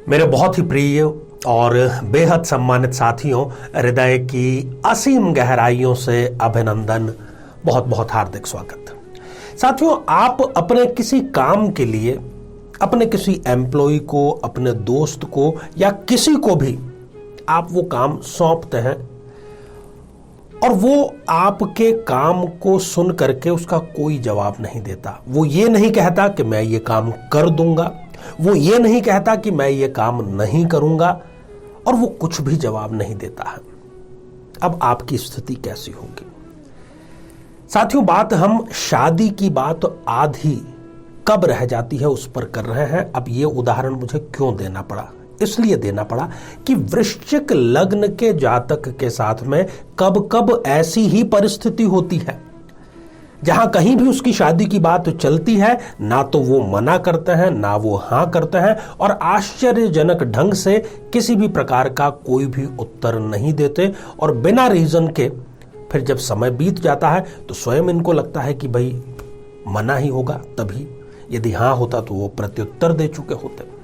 मेरे बहुत ही प्रिय और बेहद सम्मानित साथियों, हृदय की असीम गहराइयों से अभिनंदन, बहुत बहुत हार्दिक स्वागत। साथियों, आप अपने किसी काम के लिए अपने किसी एम्प्लॉय को, अपने दोस्त को या किसी को भी आप वो काम सौंपते हैं और वो आपके काम को सुन करके उसका कोई जवाब नहीं देता। वो ये नहीं कहता कि मैं ये काम कर दूंगा, वो ये नहीं कहता कि मैं ये काम नहीं करूंगा, और वो कुछ भी जवाब नहीं देता है। अब आपकी स्थिति कैसी होगी? साथियों, बात हम शादी की बात आधी कब रह जाती है उस पर कर रहे हैं। अब ये उदाहरण मुझे क्यों देना पड़ा? इसलिए देना पड़ा कि वृश्चिक लग्न के जातक के साथ में कब कब ऐसी ही परिस्थिति होती है जहां कहीं भी उसकी शादी की बात चलती है, ना तो वो मना करते हैं ना वो हां करते हैं, और आश्चर्यजनक ढंग से किसी भी प्रकार का कोई भी उत्तर नहीं देते, और बिना रीजन के फिर जब समय बीत जाता है तो स्वयं इनको लगता है कि भाई मना ही होगा, तभी यदि हां होता तो वो प्रत्युत्तर दे चुके होते।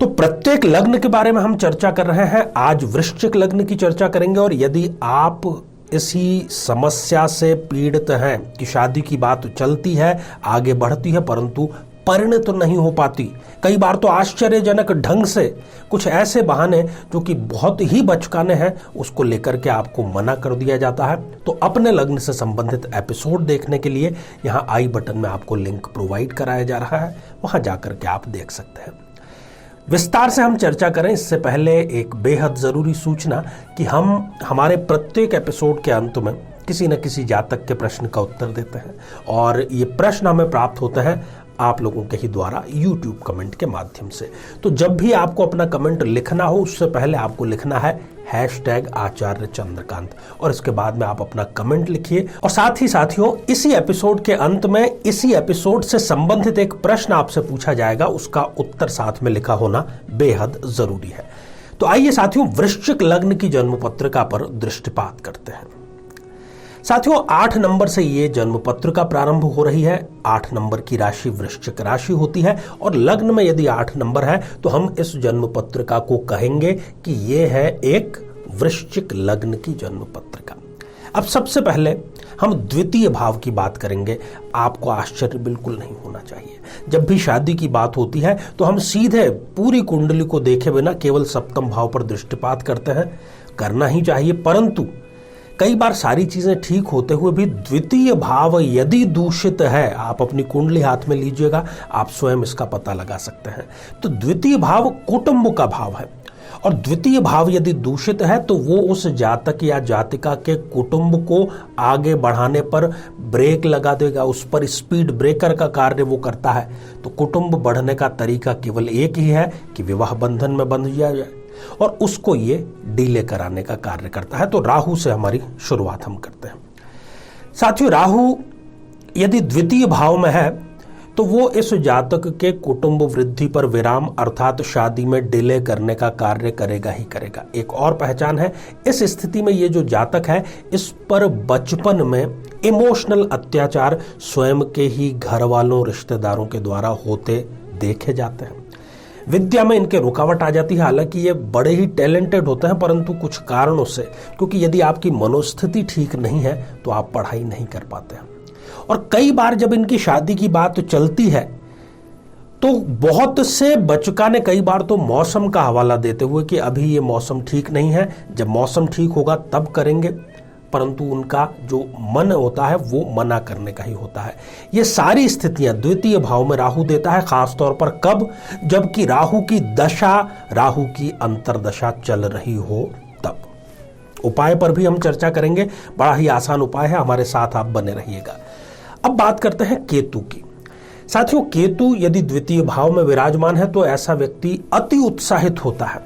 तो प्रत्येक लग्न के बारे में हम चर्चा कर रहे हैं। आज वृश्चिक लग्न की चर्चा करेंगे, और यदि आप इसी समस्या से पीड़ित हैं कि शादी की बात चलती है, आगे बढ़ती है, परंतु परिणत नहीं हो पाती, कई बार तो आश्चर्यजनक ढंग से कुछ ऐसे बहाने जो कि बहुत ही बचकाने हैं उसको लेकर के आपको मना कर दिया जाता है, तो अपने लग्न से संबंधित एपिसोड देखने के लिए यहाँ आई बटन में आपको लिंक प्रोवाइड कराया जा रहा है, वहां जाकर के आप देख सकते हैं। विस्तार से हम चर्चा करें इससे पहले एक बेहद जरूरी सूचना कि हम हमारे प्रत्येक एपिसोड के अंत में किसी न किसी जातक के प्रश्न का उत्तर देते हैं, और ये प्रश्न हमें प्राप्त होते हैं आप लोगों के ही द्वारा YouTube कमेंट के माध्यम से। तो जब भी आपको अपना कमेंट लिखना हो उससे पहले आपको लिखना है #आचार्य चंद्रकांत, और इसके बाद में आप अपना कमेंट लिखिए। और साथ ही साथियों, इसी एपिसोड के अंत में इसी एपिसोड से संबंधित एक प्रश्न आपसे पूछा जाएगा, उसका उत्तर साथ में लिखा होना बेहद जरूरी है। तो आइए साथियों, वृश्चिक लग्न की जन्म पत्रिका पर दृष्टिपात करते हैं। साथियों, 8 नंबर से ये जन्म पत्रिका प्रारंभ हो रही है। 8 नंबर की राशि वृश्चिक राशि होती है, और लग्न में यदि 8 नंबर है तो हम इस जन्म पत्रिका को कहेंगे कि ये है एक वृश्चिक लग्न की जन्म पत्रिका। अब सबसे पहले हम द्वितीय भाव की बात करेंगे। आपको आश्चर्य बिल्कुल नहीं होना चाहिए। जब भी शादी की बात होती है तो हम सीधे पूरी कुंडली को देखे बिना केवल सप्तम भाव पर दृष्टिपात करते हैं। करना ही चाहिए, परंतु कई बार सारी चीजें ठीक होते हुए भी द्वितीय भाव यदि दूषित है, आप अपनी कुंडली हाथ में लीजिएगा, आप स्वयं इसका पता लगा सकते हैं। तो द्वितीय भाव कुटुंब का भाव है, और द्वितीय भाव यदि दूषित है तो वो उस जातक या जातिका के कुटुंब को आगे बढ़ाने पर ब्रेक लगा देगा, उस पर स्पीड ब्रेकर का कार्य वो करता है। तो कुटुंब बढ़ने का तरीका केवल एक ही है कि विवाह बंधन में बंध दिया जाए, और उसको ये डिले कराने का कार्य करता है। तो राहु से हमारी शुरुआत हम करते हैं। साथियों, राहु यदि द्वितीय भाव में है तो वो इस जातक के कुटुंब वृद्धि पर विराम अर्थात शादी में डिले करने का कार्य करेगा ही करेगा। एक और पहचान है, इस स्थिति में ये जो जातक है इस पर बचपन में इमोशनल अत्याचार स्वयं के ही घर वालों, रिश्तेदारों के द्वारा होते देखे जाते हैं। विद्या में इनके रुकावट आ जाती है। हालांकि ये बड़े ही टैलेंटेड होते हैं, परंतु कुछ कारणों से, क्योंकि यदि आपकी मनोस्थिति ठीक नहीं है तो आप पढ़ाई नहीं कर पाते हैं। और कई बार जब इनकी शादी की बात चलती है तो बहुत से बचकाने कई बार तो मौसम का हवाला देते हुए कि अभी ये मौसम ठीक नहीं है, जब मौसम ठीक होगा तब करेंगे, परंतु उनका जो मन होता है वो मना करने का ही होता है। ये सारी स्थितियां द्वितीय भाव में राहु देता है, खासतौर पर कब? जबकि राहु की दशा, राहु की अंतर्दशा चल रही हो तब। उपाय पर भी हम चर्चा करेंगे, बड़ा ही आसान उपाय है, हमारे साथ आप बने रहिएगा। अब बात करते हैं केतु की। साथियों, केतु यदि द्वितीय भाव में विराजमान है तो ऐसा व्यक्ति अति उत्साहित होता है,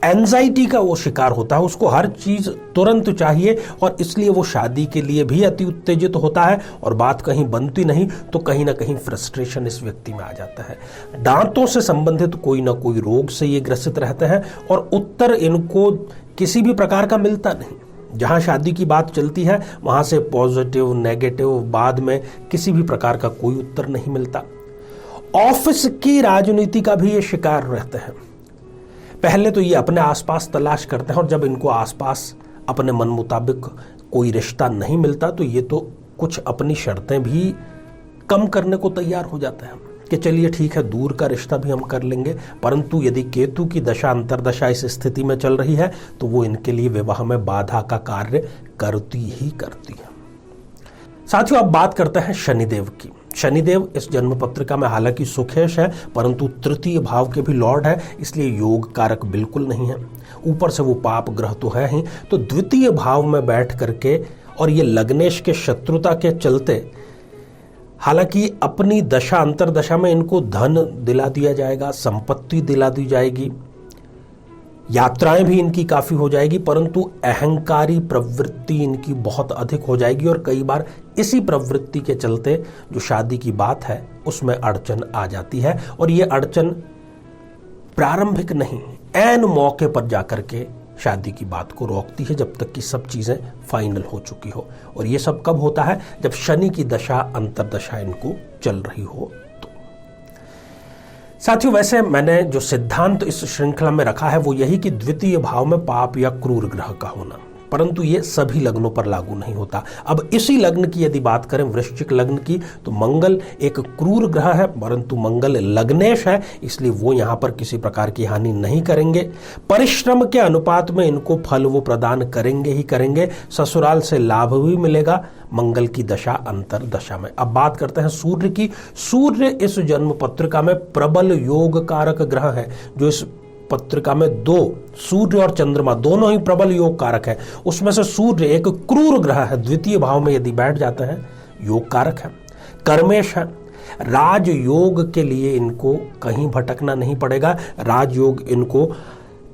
एंजाइटी का वो शिकार होता है, उसको हर चीज तुरंत चाहिए, और इसलिए वो शादी के लिए भी अति उत्तेजित होता है, और बात कहीं बनती नहीं तो कहीं ना कहीं फ्रस्ट्रेशन इस व्यक्ति में आ जाता है। दांतों से संबंधित कोई ना कोई रोग से ये ग्रसित रहते हैं, और उत्तर इनको किसी भी प्रकार का मिलता नहीं। जहां शादी की बात चलती है वहां से पॉजिटिव, नेगेटिव, बाद में किसी भी प्रकार का कोई उत्तर नहीं मिलता। ऑफिस की राजनीति का भी ये शिकार रहते हैं। पहले तो ये अपने आसपास तलाश करते हैं और जब इनको आसपास अपने मन मुताबिक कोई रिश्ता नहीं मिलता तो ये तो कुछ अपनी शर्तें भी कम करने को तैयार हो जाते हैं कि चलिए ठीक है, दूर का रिश्ता भी हम कर लेंगे। परंतु यदि केतु की दशा अंतर्दशा इस स्थिति में चल रही है तो वो इनके लिए विवाह में बाधा का कार्य करती ही करती है। साथियों, अब बात करते हैं शनिदेव की। शनिदेव इस जन्म पत्रिका में हालांकि सुखेश है परंतु तृतीय भाव के भी लॉर्ड है, इसलिए योग कारक बिल्कुल नहीं है। ऊपर से वो पाप ग्रह तो है ही, तो द्वितीय भाव में बैठ करके और ये लग्नेश के शत्रुता के चलते हालांकि अपनी दशा अंतरदशा में इनको धन दिला दिया जाएगा, संपत्ति दिला दी जाएगी, यात्राएं भी इनकी काफी हो जाएगी, परंतु अहंकारी प्रवृत्ति इनकी बहुत अधिक हो जाएगी और कई बार इसी प्रवृत्ति के चलते जो शादी की बात है उसमें अड़चन आ जाती है। और ये अड़चन प्रारंभिक नहीं, ऐन मौके पर जाकर के शादी की बात को रोकती है जब तक कि सब चीजें फाइनल हो चुकी हो। और ये सब कब होता है? जब शनि की दशा अंतरदशा इनको चल रही हो तो। साथियों, वैसे मैंने जो सिद्धांत इस श्रृंखला में रखा है वो यही कि द्वितीय भाव में पाप या क्रूर ग्रह का होना, परंतु ये सभी लग्नों पर लागू नहीं होता। अब इसी लग्न की यदि बात करें, वृश्चिक लग्न की, तो मंगल एक क्रूर ग्रह है परंतु मंगल लग्नेश है, इसलिए वो यहां पर किसी प्रकार की हानि नहीं करेंगे। परिश्रम के अनुपात में इनको फल वो प्रदान करेंगे ही करेंगे, ससुराल से लाभ भी मिलेगा मंगल की दशा अंतर दशा में। अब बात करते हैं सूर्य की। सूर्य इस जन्म पत्रिका में प्रबल योग कारक ग्रह है। जो इस पत्रिका में दो, सूर्य और चंद्रमा, दोनों ही प्रबल योग कारक है, उसमें से सूर्य एक क्रूर ग्रह है, द्वितीय भाव में यदि बैठ जाते हैं योग कारक है, कर्मेश है। राजयोग के लिए इनको कहीं भटकना नहीं पड़ेगा, राजयोग इनको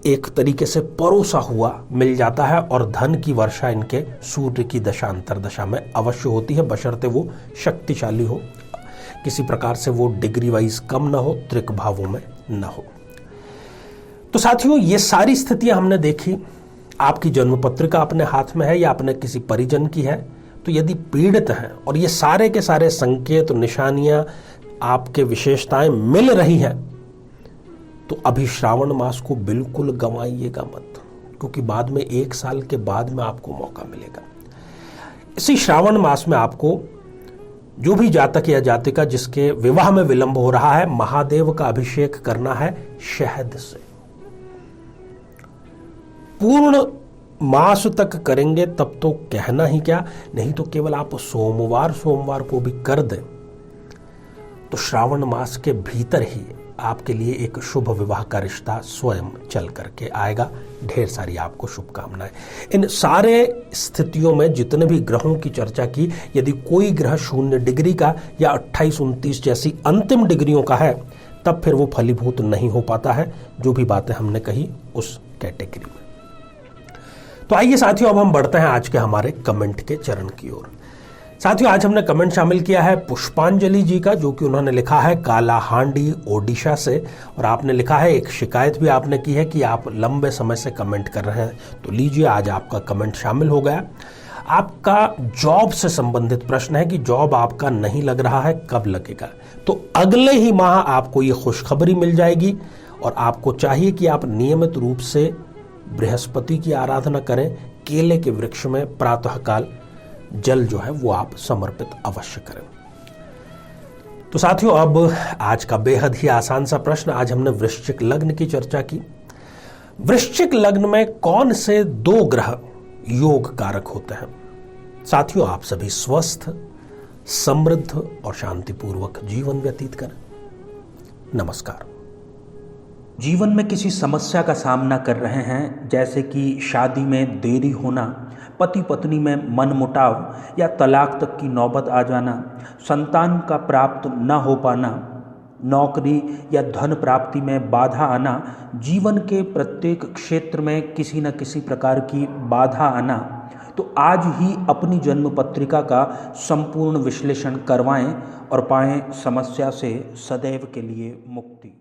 एक तरीके से परोसा हुआ मिल जाता है और धन की वर्षा इनके सूर्य की दशा अंतरदशा में अवश्य होती है, बशर्ते वो शक्तिशाली हो, किसी प्रकार से वो डिग्री वाइज कम ना हो, त्रिक भावों में न हो। तो साथियों, ये सारी स्थितियां हमने देखी। आपकी जन्म पत्रिका अपने हाथ में है या अपने किसी परिजन की है, तो यदि पीड़ित हैं और ये सारे के सारे संकेत, निशानियां, आपके विशेषताएं मिल रही हैं, तो अभी श्रावण मास को बिल्कुल गंवाइएगा मत, क्योंकि बाद में 1 साल के बाद में आपको मौका मिलेगा। इसी श्रावण मास में आपको जो भी जातक या जातिका जिसके विवाह में विलंब हो रहा है, महादेव का अभिषेक करना है शहद से। पूर्ण मास तक करेंगे तब तो कहना ही क्या, नहीं तो केवल आप सोमवार को भी कर दें तो श्रावण मास के भीतर ही आपके लिए एक शुभ विवाह का रिश्ता स्वयं चल करके आएगा। ढेर सारी आपको शुभकामनाएं। इन सारे स्थितियों में जितने भी ग्रहों की चर्चा की, यदि कोई ग्रह 0 डिग्री का या 28-29 जैसी अंतिम डिग्रियों का है, तब फिर वो फलीभूत नहीं हो पाता है, जो भी बातें हमने कही उस कैटेगरी में। तो आइए साथियों, अब हम बढ़ते हैं आज के हमारे कमेंट के चरण की ओर। साथियों, आज हमने कमेंट शामिल किया है पुष्पांजलि जी का, जो कि उन्होंने लिखा है कालाहांडी ओडिशा से, और आपने लिखा है, एक शिकायत भी आपने की है कि आप लंबे समय से कमेंट कर रहे हैं। तो लीजिए, आज आपका कमेंट शामिल हो गया। आपका जॉब से संबंधित प्रश्न है कि जॉब आपका नहीं लग रहा है, कब लगेगा? तो अगले ही माह आपको ये खुशखबरी मिल जाएगी और आपको चाहिए कि आप नियमित रूप से बृहस्पति की आराधना करें। केले के वृक्ष में प्रातःकाल जल जो है वो आप समर्पित अवश्य करें। तो साथियों, अब आज का बेहद ही आसान सा प्रश्न। आज हमने वृश्चिक लग्न की चर्चा की। वृश्चिक लग्न में कौन से 2 ग्रह योग कारक होते हैं? साथियों, आप सभी स्वस्थ, समृद्ध और शांतिपूर्वक जीवन व्यतीत करें। नमस्कार। जीवन में किसी समस्या का सामना कर रहे हैं, जैसे कि शादी में देरी होना, पति पत्नी में मनमुटाव या तलाक तक की नौबत आ जाना, संतान का प्राप्त न हो पाना, नौकरी या धन प्राप्ति में बाधा आना, जीवन के प्रत्येक क्षेत्र में किसी न किसी प्रकार की बाधा आना, तो आज ही अपनी जन्म पत्रिका का संपूर्ण विश्लेषण करवाएं और पाएं समस्या से सदैव के लिए मुक्ति।